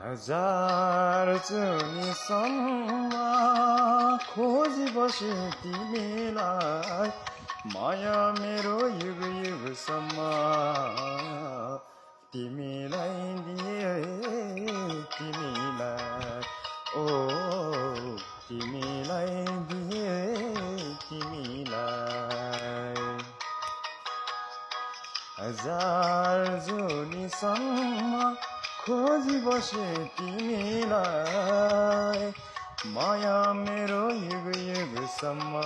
हजार जुनीसम्म खोजी बसे तिमीलाई माया मेरो युग युगसम्म तिमीलाई दिए तिमीलाई ओ तिमीलाई दिए तिमीलाई हजार जुनीसम्म खोजी बसे तिमीलाई माया मेरो युग युगसम्म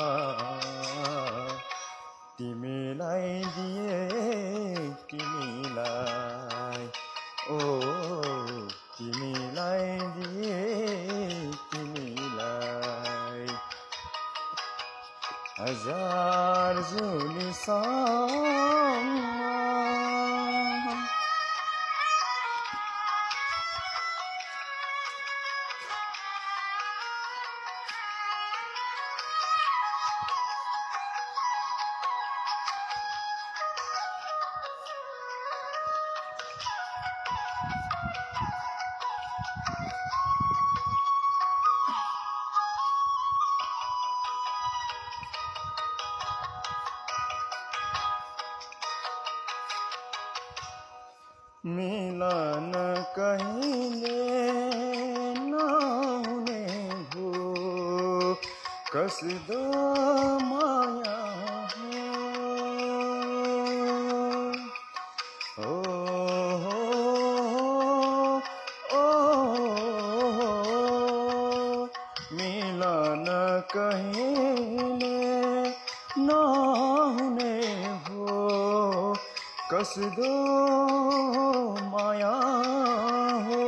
तिमीलाई दिए तिमीलाई ओ तिमीलाई दिए तिमीलाई हजार जुनीसम्म मिलन कहिले नहुने भो कसदो माया हो ओ मिलन कहिले नहुने भो कसदो माया हो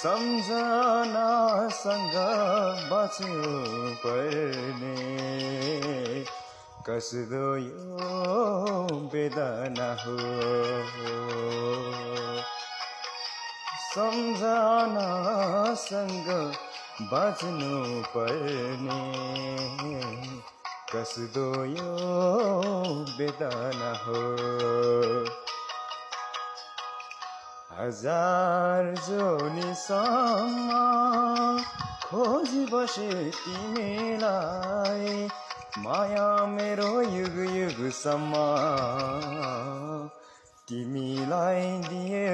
सम्झनासँग बाँच्नु पर्ने कसदो यो वेदना हो सम्झनासँग बाँच्नु पर्ने कसदो यो वेदना हो हजार जुनीसम्म खोजी बसे तिमीलाई माया मेरो युग युगसम्म तिमीलाई दिए